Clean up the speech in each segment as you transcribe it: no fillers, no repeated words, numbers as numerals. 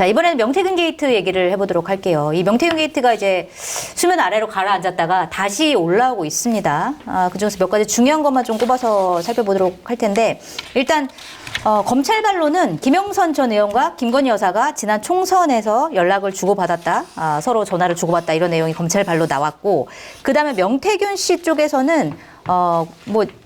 자, 이번에는 명태균 게이트 얘기를 해보도록 할게요. 이 명태균 게이트가 이제 수면 아래로 가라앉았다가 다시 올라오고 있습니다. 그중에서 몇 가지 중요한 것만 좀 꼽아서 살펴보도록 할 텐데, 일단 검찰반로는 김영선 전 의원과 김건희 여사가 지난 총선에서 연락을 주고받았다. 서로 전화를 주고받다 이런 내용이 검찰반로 나왔고, 그 다음에 명태균 씨 쪽에서는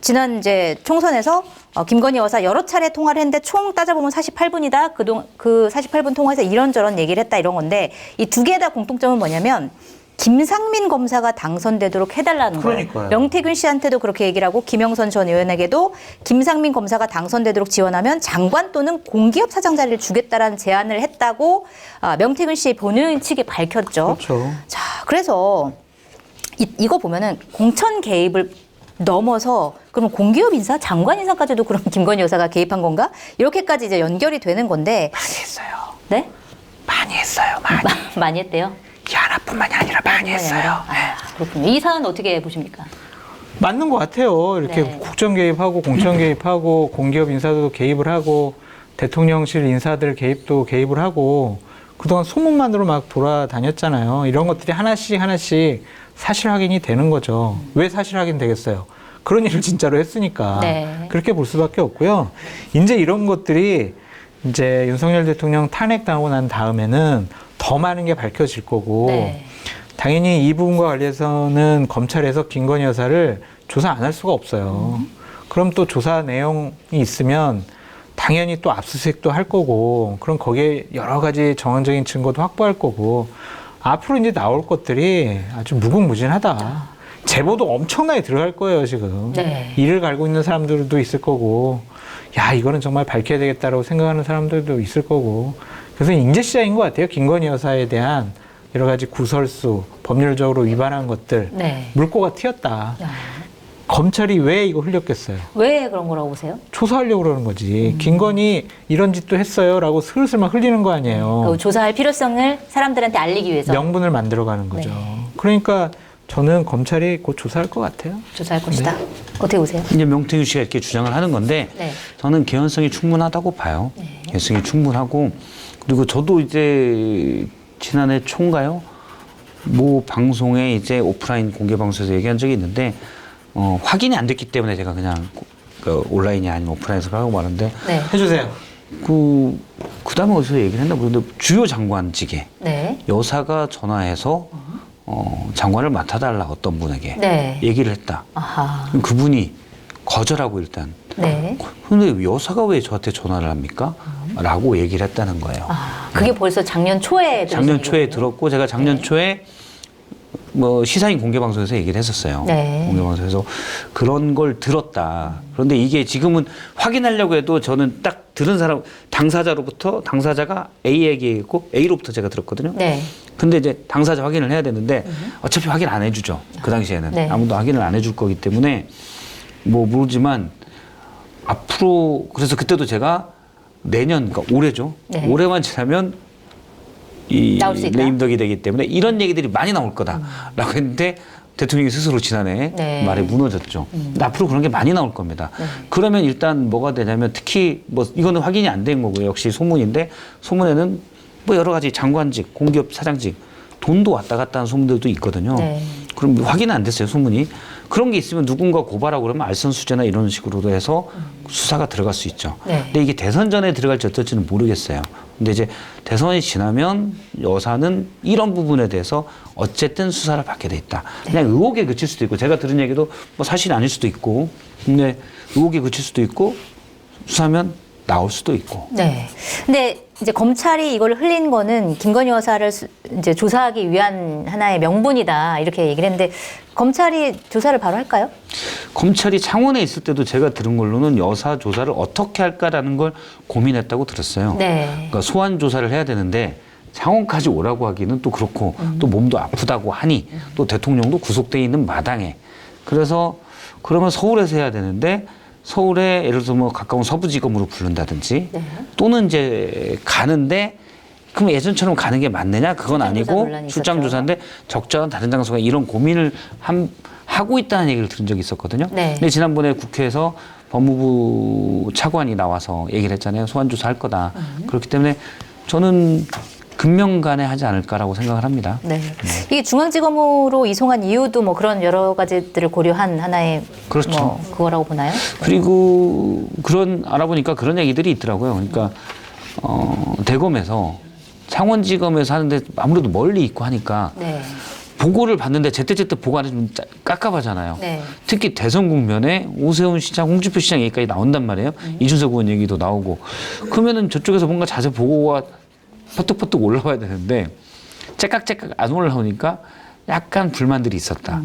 지난 이제 총선에서 김건희 여사 여러 차례 통화를 했는데 총 따져보면 48분이다. 그 48분 통화에서 이런저런 얘기를 했다 이런 건데, 이 두 개 다 공통점은 뭐냐면 김상민 검사가 당선되도록 해달라는 거예요. 그러니까요. 명태균 씨한테도 그렇게 얘기를 하고 김영선 전 의원에게도 김상민 검사가 당선되도록 지원하면 장관 또는 공기업 사장 자리를 주겠다라는 제안을 했다고 명태균 씨 본인 측이 밝혔죠. 그렇죠. 자, 그래서 이거 보면은 공천 개입을 넘어서 그럼 공기업 인사, 장관 인사까지도 그럼 김건희 여사가 개입한 건가? 이렇게까지 이제 연결이 되는 건데. 많이 했어요. 네? 많이 했어요. 많이. 많이 했대요. 이 하나뿐만이 아니라 많이 했어요. 그렇군요. 이 사안 어떻게 보십니까? 맞는 것 같아요. 이렇게 네. 국정 개입하고 공천 개입하고 공기업 인사도 개입을 하고 대통령실 인사들 개입도 개입을 하고 그동안 소문만으로 막 돌아다녔잖아요. 이런 것들이 하나씩 사실 확인이 되는 거죠. 왜 사실 확인 되겠어요? 그런 일을 진짜로 했으니까. 네. 그렇게 볼 수밖에 없고요. 이제 이런 것들이 이제 윤석열 대통령 탄핵당하고 난 다음에는 더 많은 게 밝혀질 거고 네. 당연히 이 부분과 관련해서는 검찰에서 김건희 여사를 조사 안 할 수가 없어요. 그럼 또 조사 내용이 있으면 당연히 또 압수수색도 할 거고 그럼 거기에 여러 가지 정황적인 증거도 확보할 거고 앞으로 이제 나올 것들이 아주 무궁무진하다. 제보도 엄청나게 들어갈 거예요, 지금. 네. 이를 갈고 있는 사람들도 있을 거고 야, 이거는 정말 밝혀야 되겠다라고 생각하는 사람들도 있을 거고 그래서 인재 시장인 것 같아요. 김건희 여사에 대한 여러 가지 구설수, 법률적으로 위반한 것들 네. 물꼬가 튀었다. 야, 검찰이 왜 이거 흘렸겠어요? 왜 그런 거라고 보세요? 조사하려고 그러는 거지. 김건희 이런 짓도 했어요라고 슬슬 막 흘리는 거 아니에요. 그 조사할 필요성을 사람들한테 알리기 위해서 명분을 만들어가는 거죠. 네. 그러니까 저는 검찰이 곧 조사할 것 같아요. 조사할 것이다. 어떻게 보세요? 이제 명태균 씨가 이렇게 주장을 하는 건데 네. 저는 개연성이 충분하다고 봐요. 개연성이 충분하고 그리고 저도 이제 지난해 초인가요? 모 방송에 이제 오프라인 공개 방송에서 얘기한 적이 있는데 확인이 안 됐기 때문에 제가 그냥 온라인이 아니면 오프라인에서 하고 말았는데 네. 해주세요. 그다음에 어디서 얘기를 했나 모르는데 주요 장관직에 네. 여사가 전화해서 장관을 맡아달라 어떤 분에게 네. 얘기를 했다. 아하. 그럼 그분이 거절하고 일단 네. 근데 여사가 왜 저한테 전화를 합니까? 라고 얘기를 했다는 거예요. 그게 벌써 작년 초에 작년 초에 얘기군요. 들었고 제가 작년 초에 시사인 공개 방송에서 얘기를 했었어요. 네. 공개 방송에서 그런 걸 들었다. 그런데 이게 지금은 확인하려고 해도 저는 딱 들은 사람 당사자가 A 얘기했고 A로부터 제가 들었거든요. 네. 근데 이제 당사자 확인을 해야 되는데 어차피 확인 안 해주죠. 그 당시에는 네. 아무도 확인을 안 해줄 거기 때문에 모르지만 앞으로 그래서 그때도 제가 내년 그러니까 올해죠. 네. 올해만 지나면 나올 수 있다? 레임덕이 되기 때문에 이런 얘기들이 많이 나올 거다라고 했는데 대통령이 스스로 지난해 네. 말에 무너졌죠. 근데 앞으로 그런 게 많이 나올 겁니다. 네. 그러면 일단 뭐가 되냐면 특히 이거는 확인이 안 된 거고요. 역시 소문인데 소문에는 여러 가지 장관직, 공기업 사장직 돈도 왔다 갔다 하는 소문들도 있거든요. 네. 그럼 확인은 안 됐어요, 소문이. 그런 게 있으면 누군가 고발하고 그러면 알선수재나 이런 식으로도 해서 수사가 들어갈 수 있죠. 네. 근데 이게 대선 전에 들어갈지 어떨지는 모르겠어요. 근데 이제 대선이 지나면 여사는 이런 부분에 대해서 어쨌든 수사를 받게 돼 있다. 그냥 의혹에 그칠 수도 있고 제가 들은 얘기도 사실이 아닐 수도 있고 근데 의혹에 그칠 수도 있고 수사하면 나올 수도 있고. 네. 근데 이제 검찰이 이걸 흘린 거는 김건희 여사를 이제 조사하기 위한 하나의 명분이다 이렇게 얘기를 했는데 검찰이 조사를 바로 할까요? 검찰이 창원에 있을 때도 제가 들은 걸로는 여사 조사를 어떻게 할까라는 걸 고민했다고 들었어요. 네. 그러니까 소환 조사를 해야 되는데 창원까지 오라고 하기는 또 그렇고 또 몸도 아프다고 하니 또 대통령도 구속돼 있는 마당에 그래서 그러면 서울에서 해야 되는데 서울에 예를 들어서 가까운 서부지검으로 부른다든지 네. 또는 이제 가는데 그럼 예전처럼 가는 게 맞느냐? 그건 출장 조사 아니고 논란이 출장 있었죠. 조사인데 적절한 다른 장소가 이런 고민을 하고 있다는 얘기를 들은 적이 있었거든요. 네. 근데 지난번에 국회에서 법무부 차관이 나와서 얘기를 했잖아요. 소환 조사할 거다. 그렇기 때문에 저는 금명간에 하지 않을까라고 생각을 합니다. 네. 이게 중앙지검으로 이송한 이유도 뭐 그런 여러 가지들을 고려한 하나의 그렇죠. 뭐 그거라고 보나요? 그리고 알아보니까 그런 얘기들이 있더라고요. 그러니까 대검에서 창원지검에서 하는데 아무래도 멀리 있고 하니까 네. 보고를 받는데 제때제때 보고 안 해주면 깝깝하잖아요. 네. 특히 대선 국면에 오세훈 시장, 홍준표 시장 얘기까지 나온단 말이에요. 이준석 의원 얘기도 나오고. 그러면은 저쪽에서 뭔가 자세 보고가 퍼뜩퍼뜩 올라와야 되는데 째깍째깍 안 올라오니까 약간 불만들이 있었다.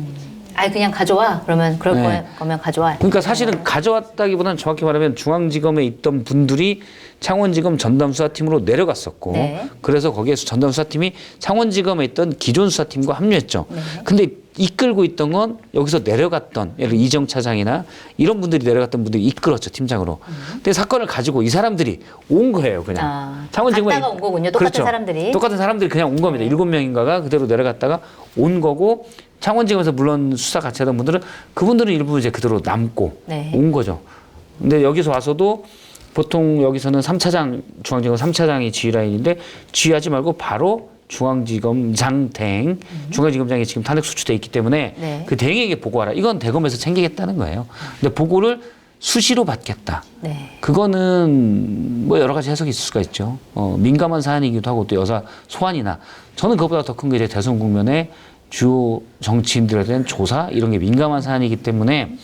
아예 그냥 가져와. 그러면 그럴 네. 거면 가져와. 그러니까 사실은 가져왔다기보다는 정확히 말하면 중앙지검에 있던 분들이 창원지검 전담수사팀으로 내려갔었고 네. 그래서 거기에서 전담수사팀이 창원지검에 있던 기존 수사팀과 합류했죠. 근데 이끌고 있던 건 여기서 내려갔던 예를 들어 이정 차장이나 이런 분들이 내려갔던 분들이 이끌었죠, 팀장으로. 근데 사건을 가지고 이 사람들이 온 거예요, 그냥. 창원지검에 갔다가 온 거군요. 똑같은 사람들이. 똑같은 사람들이 그냥 온 겁니다. 7명인가가 그대로 내려갔다가 온 거고 창원지검에서 물론 수사 같이 하던 분들은 그분들은 일부 이제 그대로 남고 네. 온 거죠. 근데 여기서 와서도 보통 여기서는 3차장, 중앙지검 3차장이 지휘라인인데 지휘하지 말고 바로 중앙지검장 대행, 중앙지검장이 지금 탄핵 소추돼 있기 때문에 네. 그 대행에게 보고하라. 이건 대검에서 챙기겠다는 거예요. 근데 보고를 수시로 받겠다. 네. 그거는 뭐 여러 가지 해석이 있을 수가 있죠. 민감한 사안이기도 하고 또 여사 소환이나 저는 그것보다 더 큰 게 이제 대선 국면에 주요 정치인들에 대한 조사 이런 게 민감한 사안이기 때문에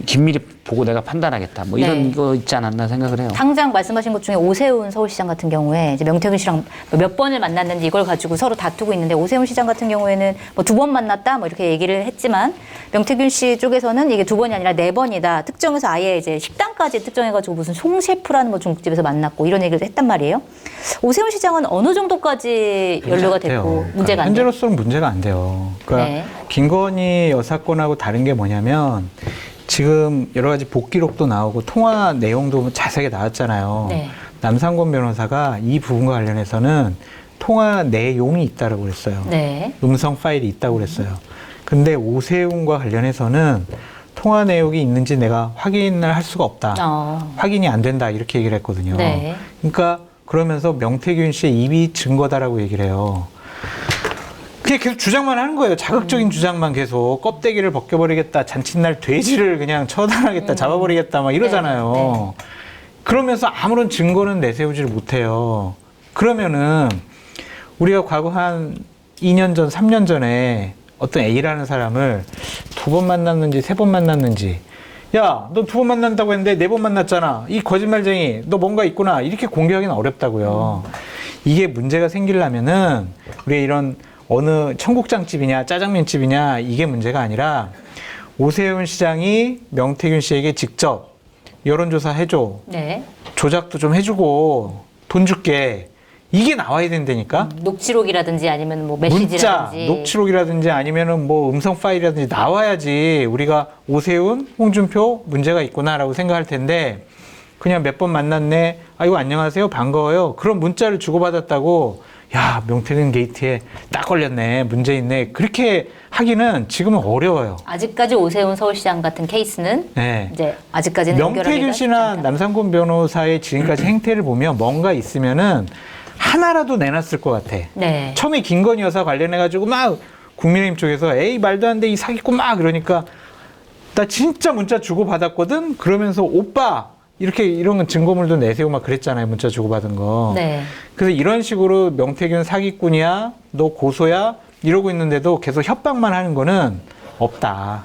긴밀히 보고 내가 판단하겠다. 뭐 이런 네. 거 있지 않았나 생각을 해요. 당장 말씀하신 것 중에 오세훈 서울시장 같은 경우에 이제 명태균 씨랑 몇 번을 만났는지 이걸 가지고 서로 다투고 있는데 오세훈 시장 같은 경우에는 뭐 2번 만났다 뭐 이렇게 얘기를 했지만 명태균 씨 쪽에서는 이게 2번이 아니라 4번이다. 특정해서 아예 이제 식당까지 특정해가지고 무슨 송 셰프라는 뭐 중국집에서 만났고 이런 얘기를 했단 말이에요. 오세훈 시장은 어느 정도까지 연루가 됐고 문제가 안 돼요? 현재로서는 문제가 안 돼요. 그러니까 네. 김건희 여사건하고 다른 게 뭐냐면 지금 여러 가지 복기록도 나오고 통화 내용도 자세하게 나왔잖아요. 네. 남상권 변호사가 이 부분과 관련해서는 통화 내용이 있다고 그랬어요. 네. 음성 파일이 있다고 그랬어요. 근데 오세훈과 관련해서는 통화 내용이 있는지 내가 확인을 할 수가 없다. 확인이 안 된다. 이렇게 얘기를 했거든요. 네. 그러니까 그러면서 명태균 씨의 입이 증거다라고 얘기를 해요. 그냥 계속 주장만 하는 거예요. 자극적인 주장만 계속 껍데기를 벗겨버리겠다. 잔칫날 돼지를 그냥 처단하겠다. 잡아버리겠다. 막 이러잖아요. 네, 네. 그러면서 아무런 증거는 내세우지를 못해요. 그러면은 우리가 과거 한 2년 전, 3년 전에 어떤 A라는 사람을 2번 만났는지 3번 만났는지 야, 너 2번 만난다고 했는데 4번 만났잖아. 이 거짓말쟁이, 너 뭔가 있구나. 이렇게 공개하기는 어렵다고요. 이게 문제가 생기려면은 우리 이런 어느 청국장집이냐 짜장면집이냐 이게 문제가 아니라 오세훈 시장이 명태균 씨에게 직접 여론조사 해줘. 네. 조작도 좀 해주고 돈 줄게. 이게 나와야 된다니까. 녹취록이라든지 아니면 뭐 문자, 메시지라든지. 녹취록이라든지 아니면은 뭐 음성 파일이라든지 나와야지 우리가 오세훈, 홍준표 문제가 있구나라고 생각할 텐데 그냥 몇 번 만났네. 아이고 안녕하세요, 반가워요. 그런 문자를 주고받았다고. 야, 명태균 게이트에 딱 걸렸네. 문제 있네. 그렇게 하기는 지금은 어려워요. 아직까지 오세훈 서울시장 같은 케이스는 네. 이제 아직까지는 명태균 씨나 남상권 변호사의 지금까지 행태를 보면 뭔가 있으면은 하나라도 내놨을 것 같아. 네. 처음에 김건희 여사 관련해가지고 막 국민의힘 쪽에서 에이 말도 안 돼 이 사기꾼 막 그러니까 나 진짜 문자 주고받았거든. 그러면서 오빠 이렇게 이런 건 증거물도 내세우고 막 그랬잖아요. 문자 주고받은 거. 네. 그래서 이런 식으로 명태균 사기꾼이야, 너 고소야 이러고 있는데도 계속 협박만 하는 거는 없다.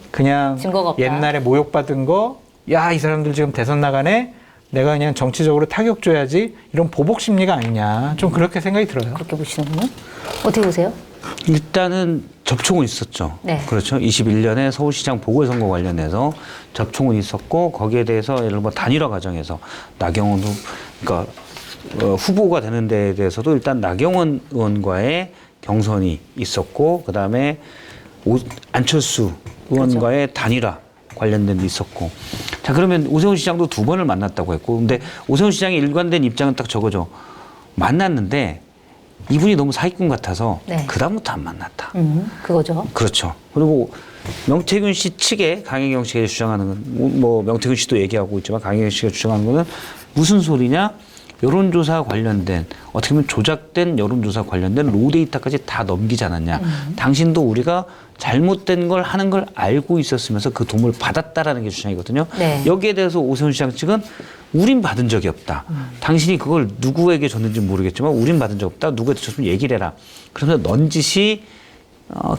그냥 증거가 없다. 옛날에 모욕받은 거, 야, 이 사람들 지금 대선 나가네. 내가 그냥 정치적으로 타격 줘야지. 이런 보복 심리가 아니냐. 좀 그렇게 생각이 들어요. 그렇게 보시는군요. 어떻게 보세요? 일단은 접촉은 있었죠. 네. 그렇죠. 21년에 서울시장 보궐선거 관련해서 접촉은 있었고 거기에 대해서 예를 들어 뭐 단일화 과정에서 나경원 그러니까 후보가 되는 데에 대해서도 일단 나경원 의원과의 경선이 있었고 그다음에 안철수 의원과의 그렇죠. 단일화 관련된 데 있었고 자 그러면 오세훈 시장도 2번을 만났다고 했고 근데 오세훈 시장의 일관된 입장은 딱 저거죠. 만났는데 이분이 너무 사기꾼 같아서 네. 그다음부터 안 만났다. 그거죠. 그렇죠. 그리고 명태균 씨 측에 강혜경 씨가 주장하는 건 뭐 명태균 씨도 얘기하고 있지만 강혜경 씨가 주장하는 거는 무슨 소리냐? 여론조사 관련된 어떻게 보면 조작된 여론조사 관련된 로데이터까지 다 넘기지 않았냐. 당신도 우리가 잘못된 걸 하는 걸 알고 있었으면서 그 도움을 받았다라는 게 주장이거든요. 네. 여기에 대해서 오세훈 시장 측은 우린 받은 적이 없다. 당신이 그걸 누구에게 줬는지 모르겠지만 우린 받은 적 없다. 누구한테 줬으면 얘기를 해라. 그러면서 넌지시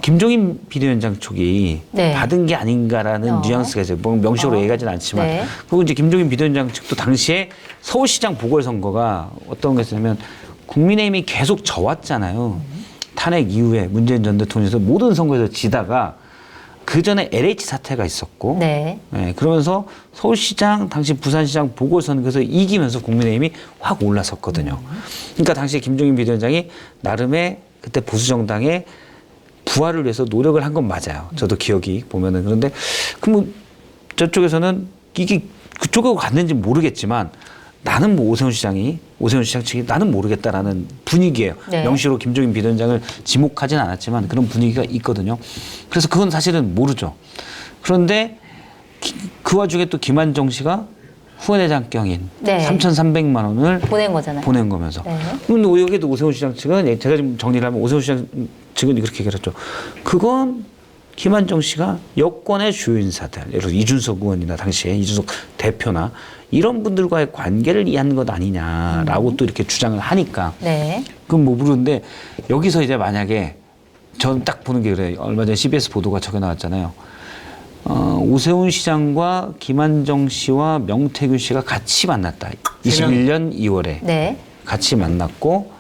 김종인 비대위원장 쪽이 네. 받은 게 아닌가라는 뉘앙스가 이제 뭐 명시적으로 얘기하지는 않지만 네. 그리고 이제 김종인 비대위원장 측도 당시에 서울시장 보궐선거가 어떤 거였냐면 국민의힘이 계속 져왔잖아요. 탄핵 이후에 문재인 전 대통령에서 모든 선거에서 지다가 그 전에 LH 사태가 있었고 네. 네, 그러면서 서울시장 당시 부산시장 보궐선거에서 이기면서 국민의힘이 확 올라섰거든요. 그러니까 당시에 김종인 비대위원장이 나름의 그때 보수정당의 부활을 위해서 노력을 한 건 맞아요. 저도 기억이 보면은. 그런데 그럼 저쪽에서는 이게 그쪽으로 갔는지 모르겠지만 나는 뭐 오세훈 시장 측이 나는 모르겠다라는 분위기예요. 네. 명시로 김종인 비대위원장을 지목하진 않았지만 그런 분위기가 있거든요. 그래서 그건 사실은 모르죠. 그런데 그 와중에 또 김한정 씨가 후원회장경인 네. 3,300만 원을 보낸 거잖아요. 보낸 거면서. 네. 근데 여기도 오세훈 시장 측은 제가 지금 정리를 하면 오세훈 시장 측은 이렇게 얘기를 했죠. 그건 김한정 씨가 여권의 주요 인사들, 예를 들어 이준석 의원이나 당시에 이준석 대표나 이런 분들과의 관계를 이해하는 것 아니냐라고 또 이렇게 주장을 하니까. 네. 그럼 뭐 모르는데 여기서 이제 만약에 저는 딱 보는 게 그래요. 얼마 전에 CBS 보도가 저게 나왔잖아요. 오세훈 시장과 김한정 씨와 명태균 씨가 같이 만났다. 21년 2월에 네. 같이 만났고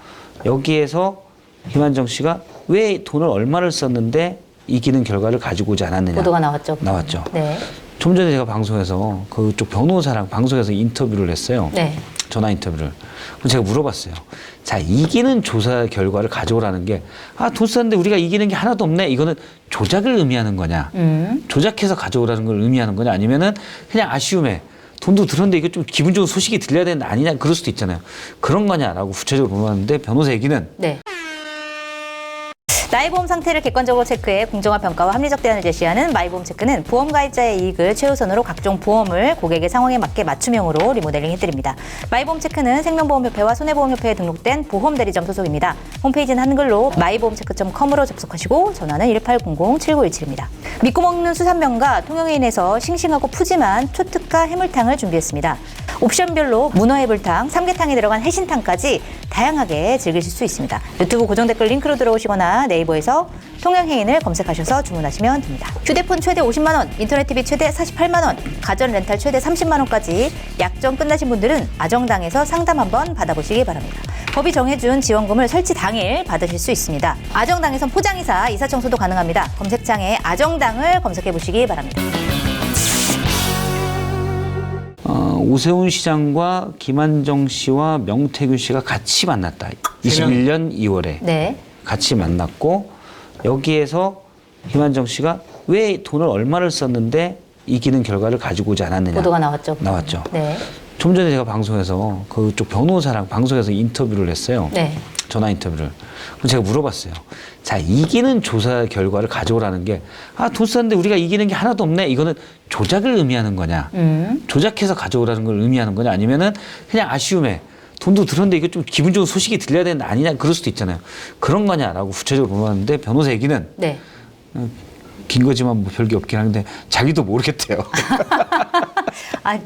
여기에서 김한정 씨가 왜 돈을 얼마를 썼는데 이기는 결과를 가지고 오지 않았느냐. 보도가 나왔죠. 나왔죠. 네. 좀 전에 제가 방송에서 그쪽 변호사랑 방송에서 인터뷰를 했어요. 네. 전화 인터뷰를. 그럼 제가 물어봤어요. 자, 이기는 조사 결과를 가져오라는 게, 돈 썼는데 우리가 이기는 게 하나도 없네. 이거는 조작을 의미하는 거냐. 조작해서 가져오라는 걸 의미하는 거냐. 아니면은 그냥 아쉬움에 돈도 들었는데 이거 좀 기분 좋은 소식이 들려야 되는 거 아니냐. 그럴 수도 있잖아요. 그런 거냐라고 구체적으로 물어봤는데 변호사 얘기는 네. 나의 보험 상태를 객관적으로 체크해 공정한 평가와 합리적 대안을 제시하는 마이보험 체크는 보험 가입자의 이익을 최우선으로 각종 보험을 고객의 상황에 맞게 맞춤형으로 리모델링 해드립니다. 마이보험 체크는 생명보험협회와 손해보험협회에 등록된 보험대리점 소속입니다. 홈페이지는 한글로 마이보험체크.com으로 접속하시고 전화는 1800-7917입니다. 믿고 먹는 수산면과 통영에 인해서 싱싱하고 푸짐한 초특가 해물탕을 준비했습니다. 옵션별로 문어해물탕, 삼계탕이 들어간 해신탕까지 다양하게 즐기실 수 있습니다. 유튜브 고정 댓글 링크로 들어오시거나 네이버에서 통영해인을 검색하셔서 주문하시면 됩니다. 휴대폰 최대 50만 원, 인터넷 TV 최대 48만 원, 가전 렌탈 최대 30만 원까지 약정 끝나신 분들은 아정당에서 상담 한번 받아보시기 바랍니다. 법이 정해준 지원금을 설치 당일 받으실 수 있습니다. 아정당에선 포장이사, 이사청소도 가능합니다. 검색창에 아정당을 검색해보시기 바랍니다. 오세훈 시장과 김한정 씨와 명태균 씨가 같이 만났다. 21년 2월에 네. 같이 만났고 여기에서 김한정 씨가 왜 돈을 얼마를 썼는데 이기는 결과를 가지고 오지 않았느냐. 보도가 나왔죠. 나왔죠. 네. 좀 전에 제가 방송에서 그쪽 변호사랑 방송에서 인터뷰를 했어요. 네. 전화 인터뷰를. 그럼 제가 물어봤어요. 자, 이기는 조사 결과를 가져오라는 게, 돈 썼는데 우리가 이기는 게 하나도 없네. 이거는 조작을 의미하는 거냐. 조작해서 가져오라는 걸 의미하는 거냐. 아니면은 그냥 아쉬움에 돈도 들었는데 이거 좀 기분 좋은 소식이 들려야 되는 거 아니냐. 그럴 수도 있잖아요. 그런 거냐라고 구체적으로 물어봤는데 변호사 얘기는 네. 긴 거지만 뭐 별게 없긴 한데 자기도 모르겠대요.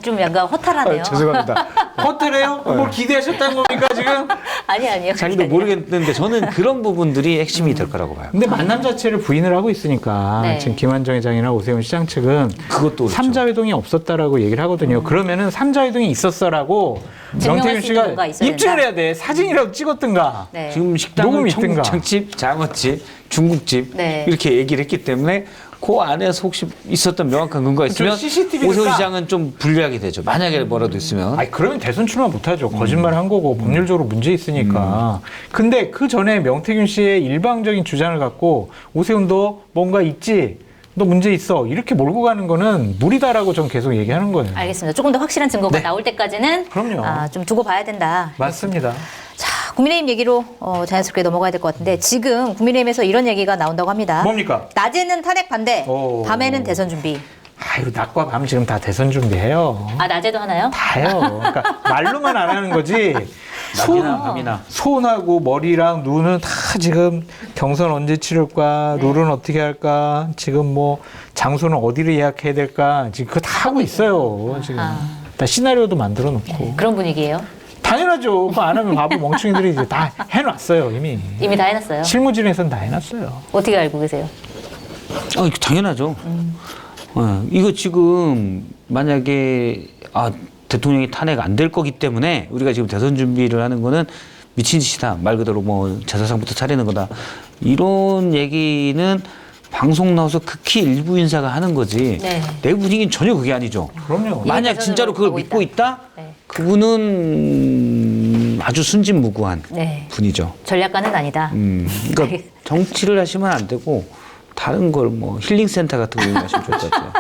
좀 약간 허탈하네요. 죄송합니다. 호텔에요? 뭐 기대하셨다는 겁니까 지금? 아니에요. 자기도 모르겠는데 저는 그런 부분들이 핵심이 될 거라고 봐요. 근데 만남 자체를 부인을 하고 있으니까 네. 지금 김한정 회장이나 오세훈 시장 측은 그것도 그렇죠. 삼자회동이 없었다라고 얘기를 하거든요. 그러면은 삼자회동이 있었어라고 증명할 명태균 수 있는 뭔가 씨가 있어야 입증을 된다. 해야 돼. 사진이라도 찍었든가. 네. 지금 식당은 녹음이 있든가. 청국장집, 장어집, 중국집 네. 이렇게 얘기를 했기 때문에 그 안에서 혹시 있었던 명확한 근거가 있으면 CCTV 니까. 오세훈 시장은 좀 불리하게 되죠. 만약에 뭐라도 있으면. 아니 그러면 대선 출마 못하죠. 거짓말 한 거고 법률적으로 문제 있으니까. 근데 그 전에 명태균 씨의 일방적인 주장을 갖고 오세훈도 뭔가 있지. 너 문제 있어. 이렇게 몰고 가는 거는 무리다라고 전 계속 얘기하는 거예요. 알겠습니다. 조금 더 확실한 증거가 네. 나올 때까지는 그럼요. 좀 두고 봐야 된다. 맞습니다. 자, 국민의힘 얘기로 자연스럽게 넘어가야 될 것 같은데 지금 국민의힘에서 이런 얘기가 나온다고 합니다. 뭡니까? 낮에는 탄핵 반대, 오. 밤에는 대선 준비. 아유, 낮과 밤 지금 다 대선 준비해요. 낮에도 하나요? 다요. 그러니까 말로만 안 하는 거지. 낮이나 밤이나. 손하고 머리랑 눈은 다 지금 경선 언제 치를까, 룰은 어떻게 할까, 지금 뭐 장소는 어디를 예약해야 될까, 지금 그거 다 하고 있어요. 지금 다 시나리오도 만들어 놓고. 그런 분위기예요? 당연하죠. 그거 안 하면 바보 멍청이들이 이제 다 해놨어요 이미. 이미 다 해놨어요? 실무진에서는 다 해놨어요. 어떻게 알고 계세요? 당연하죠. 이거 지금 만약에 대통령이 탄핵 안 될 거기 때문에 우리가 지금 대선 준비를 하는 거는 미친 짓이다. 말 그대로 뭐 제사상부터 차리는 거다. 이런 얘기는 방송 나와서 극히 일부 인사가 하는 거지. 네. 내부 분위기는 전혀 그게 아니죠. 그럼요. 만약 진짜로 그걸 가고 믿고 있다? 네. 그분은 아주 순진무구한 네. 분이죠. 전략가는 아니다. 그러니까 정치를 하시면 안 되고 다른 걸 뭐 힐링센터 같은 거 이용하시면 좋을 것 같아요.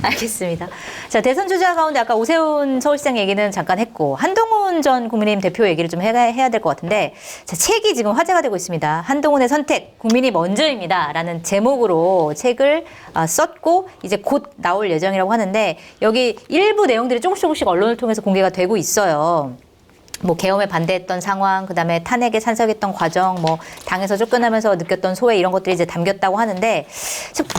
알겠습니다. 자, 대선 주자 가운데 아까 오세훈 서울시장 얘기는 잠깐 했고 한동훈 전 국민의힘 대표 얘기를 좀 해야 될 것 같은데 자, 책이 지금 화제가 되고 있습니다. 한동훈의 선택, 국민이 먼저입니다. 라는 제목으로 책을 썼고 이제 곧 나올 예정이라고 하는데 여기 일부 내용들이 조금씩 언론을 통해서 공개가 되고 있어요. 뭐 계엄에 반대했던 상황, 그다음에 탄핵에 찬성했던 과정, 뭐 당에서 쫓겨나면서 느꼈던 소외 이런 것들이 이제 담겼다고 하는데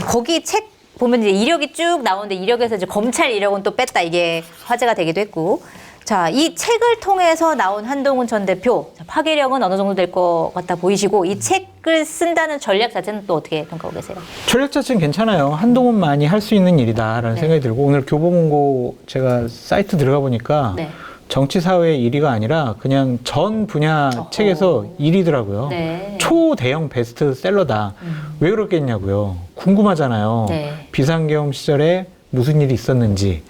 거기 책 보면 이제 이력이 쭉 나오는데 이력에서 이제 검찰 이력은 또 뺐다 이게 화제가 되기도 했고 자, 이 책을 통해서 나온 한동훈 전 대표 파괴력은 어느 정도 될 것 같다 보이시고 이 책을 쓴다는 전략 자체는 또 어떻게 평가하고 계세요? 전략 자체는 괜찮아요. 한동훈만이 할 수 있는 일이다라는 네. 생각이 들고 오늘 교보문고 제가 사이트 들어가 보니까 네. 정치사회 1위가 아니라 그냥 전 분야 책에서 1위더라고요. 네. 초대형 베스트셀러다. 왜 그렇겠냐고요. 궁금하잖아요. 네. 비상계엄 시절에 무슨 일이 있었는지.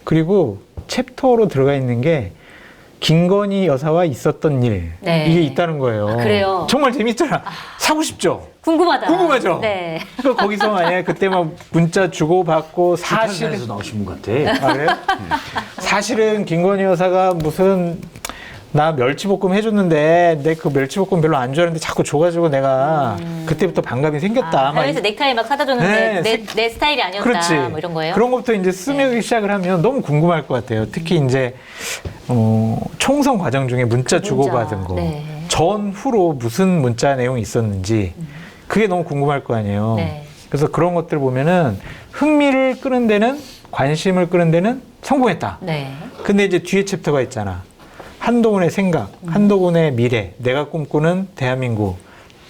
그리고 챕터로 들어가 있는 게 김건희 여사와 있었던 일. 네. 이게 있다는 거예요. 그래요? 정말 재밌잖아. 사고 싶죠? 궁금하다. 궁금하죠? 네. 그러니까 거기서 만약에 그때 막 문자 주고받고 사실 에서 나오신 분 같아. 아, 그래요? 사실은 김건희 여사가 무슨 나 멸치볶음 해줬는데 내 그 멸치볶음 별로 안 좋아하는데 자꾸 줘가지고 내가 그때부터 반감이 생겼다. 막 하면서 넥타이 막 사다 줬는데 네, 내 스타일이 아니었다. 그렇지. 뭐 이런 거예요? 그런 것부터 이제 쓰기 시작을 하면 너무 궁금할 것 같아요. 특히 이제 총선 과정 중에 문자 주고받은 거, 네. 전후로 무슨 문자 내용이 있었는지 그게 너무 궁금할 거 아니에요. 네. 그래서 그런 것들 보면은 흥미를 끄는 데는 관심을 끄는 데는 성공했다. 네. 근데 이제 뒤에 챕터가 있잖아. 한동훈의 생각, 한동훈의 미래, 내가 꿈꾸는 대한민국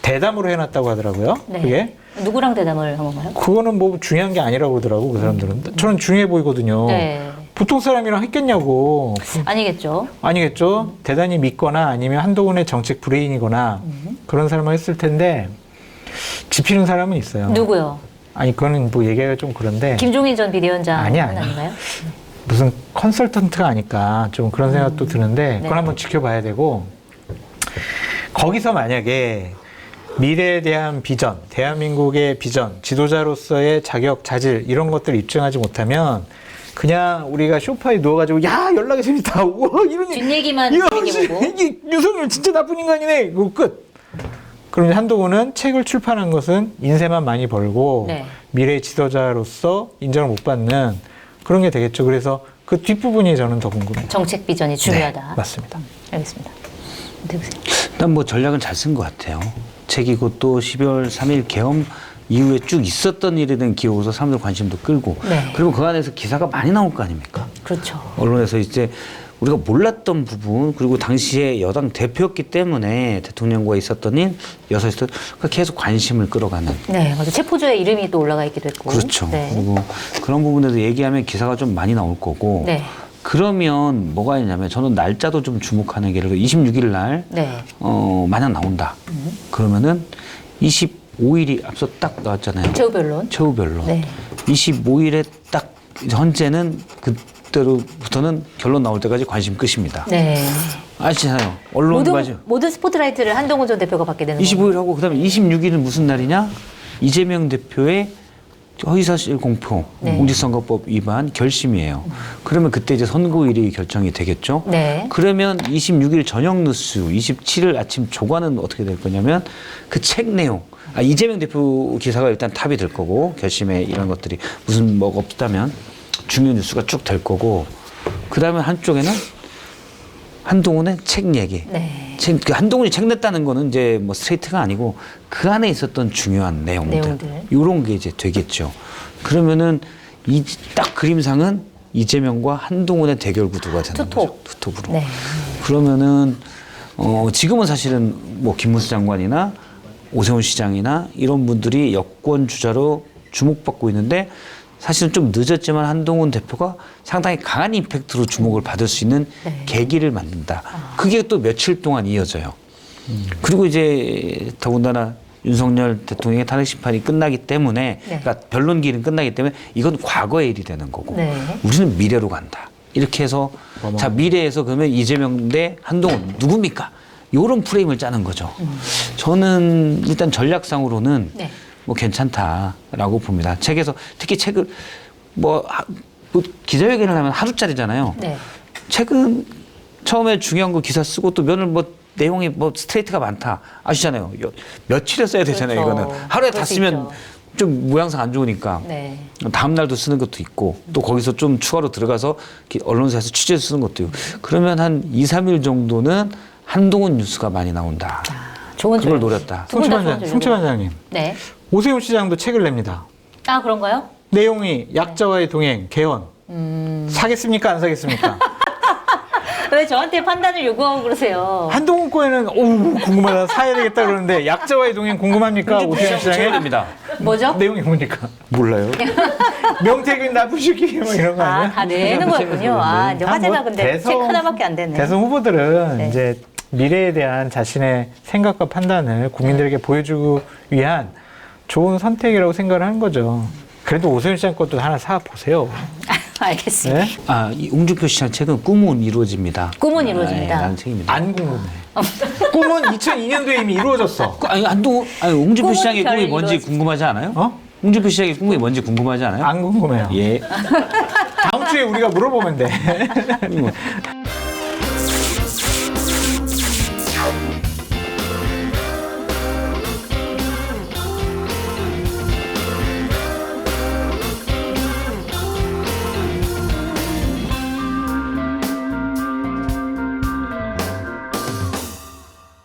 대담으로 해놨다고 하더라고요. 네. 그게 누구랑 대담을 한 건가요? 그거는 뭐 중요한 게 아니라고 그러더라고 그 사람들은. 저는 중요해 보이거든요. 네. 보통 사람이랑 했겠냐고. 아니겠죠. 아니겠죠. 대단히 믿거나 아니면 한동훈의 정책 브레인이거나 그런 사람을 했을 텐데 집히는 사람은 있어요. 누구요? 아니 그거는 뭐 얘기가 좀 그런데 김종인 전 비대위원장 아니야. 아닌가요? 무슨 컨설턴트가 아니까 좀 그런 생각도 드는데 그건 네. 한번 지켜봐야 되고 거기서 만약에 미래에 대한 비전, 대한민국의 비전, 지도자로서의 자격, 자질 이런 것들을 입증하지 못하면 그냥 우리가 소파에 누워가지고 야 연락이 재밌다 우와 이런 뒷얘기만 이야, 재밌게 보고. 이게 윤석열 진짜 나쁜 인간이네 이거 끝. 그럼 한동훈은 책을 출판한 것은 인세만 많이 벌고 네. 미래의 지도자로서 인정을 못 받는 그런 게 되겠죠. 그래서 그 뒷부분이 저는 더 궁금해요. 정책 비전이 중요하다. 네, 맞습니다. 알겠습니다. 어떻게 보세요? 일단 뭐 전략은 잘 쓴 것 같아요. 책이고 또 12월 3일 계엄 이후에 쭉 있었던 일에 대한 기억으로서 사람들 관심도 끌고 네. 그리고 그 안에서 기사가 많이 나올 거 아닙니까? 그렇죠. 언론에서 이제 우리가 몰랐던 부분 그리고 당시에 여당 대표였기 때문에 대통령과 있었던 일, 여사에 있었던 계속 관심을 끌어가는 네, 맞아. 체포조에 이름이 또 올라가 있기도 했고. 그렇죠. 네. 그리고 그런 부분에서 얘기하면 기사가 좀 많이 나올 거고 네. 그러면 뭐가 있냐면 저는 날짜도 좀 주목하는 게 예를 들어 26일 날 네. 만약 나온다. 그러면은 25일이 앞서 딱 나왔잖아요. 최후 변론. 최후 변론. 네. 25일에 딱 현재는 그때로부터는 결론 나올 때까지 관심 끝입니다. 네. 아시잖아요. 언론 관심. 모든 스포트라이트를 한동훈 전 대표가 받게 되는 거예요. 25일 하고 그다음에 26일은 무슨 날이냐? 이재명 대표의 허위사실 공표, 네. 공직선거법 위반 결심이에요. 그러면 그때 이제 선고일이 결정이 되겠죠. 네. 그러면 26일 저녁 뉴스, 27일 아침 조간은 어떻게 될 거냐면 그 책 내용. 이재명 대표 기사가 일단 탑이 될 거고 결심에 이런 것들이 무슨 뭐가 없다면 중요 뉴스가 쭉 될 거고 그 다음에 한쪽에는 한동훈의 책 얘기. 네. 그 한동훈이 책 냈다는 거는 이제 뭐 스트레이트가 아니고 그 안에 있었던 중요한 내용들. 이런 게 이제 되겠죠. 그러면은 이 딱 그림상은 이재명과 한동훈의 대결 구도가 되는 거죠. 투톱으로. 네. 그러면은 지금은 사실은 뭐 김문수 장관이나 오세훈 시장이나 이런 분들이 여권 주자로 주목받고 있는데 사실은 좀 늦었지만 한동훈 대표가 상당히 강한 임팩트로 주목을 받을 수 있는 네. 계기를 만든다. 그게 또 며칠 동안 이어져요. 그리고 이제 더군다나 윤석열 대통령의 탄핵 심판이 끝나기 때문에 그러니까 변론기는 끝나기 때문에 이건 과거의 일이 되는 거고 우리는 미래로 간다. 이렇게 해서 자 미래에서 그러면 이재명 대 한동훈 누굽니까? 이런 프레임을 짜는 거죠. 저는 일단 전략상으로는 뭐 괜찮다라고 봅니다. 책에서 특히 책을 뭐 기자회견을 하면 하루짜리잖아요. 책은 처음에 중요한 거 기사 쓰고 또 면을 뭐 내용이 뭐 스트레이트가 많다 아시잖아요. 며칠에 써야 되잖아요. 그렇죠. 이거는 하루에 다 쓰면 좀 모양상 안 좋으니까 다음 날도 쓰는 것도 있고 또 거기서 좀 추가로 들어가서 언론사에서 취재해서 쓰는 것도 있고 그러면 한 2, 3일 정도는 한동훈 뉴스가 많이 나온다. 좋은 그걸 노렸다. 송치 반장님. 네. 오세훈 시장도 책을 냅니다. 아 그런가요? 내용이 약자와의 동행, 개헌. 사겠습니까? 안 사겠습니까? 왜 저한테 판단을 요구하고 그러세요? 한동훈 거에는 궁금하다. 사야 되겠다 그러는데 약자와의 동행 궁금합니까? 오세훈 시장의 됩니다. 뭐죠? 내용이 뭡니까? 몰라요. 명태균 나쁘시기 뭐 이런 거 아니야? 다 내는 거였군요. 아, 이제 화제가 근데 책 하나밖에 안 됐네. 대선 후보들은 이제 미래에 대한 자신의 생각과 판단을 국민들에게 보여주기 위한 좋은 선택이라고 생각을 하는 거죠. 그래도 오세훈 시장 것도 하나 사 보세요. 알겠습니다. 네? 이 홍준표 시장 책은 꿈은 이루어집니다. 꿈은 이루어집니다. 라는 책입니다. 안 궁금해. 꿈은 2002년도에 이미 이루어졌어. 홍준표 시장의 잘 꿈이 뭔지 이루어지지. 궁금하지 않아요? 홍준표 시장의 꿈이 뭔지 궁금하지 않아요? 안 궁금해요. 예. 다음 주에 우리가 물어보면 돼.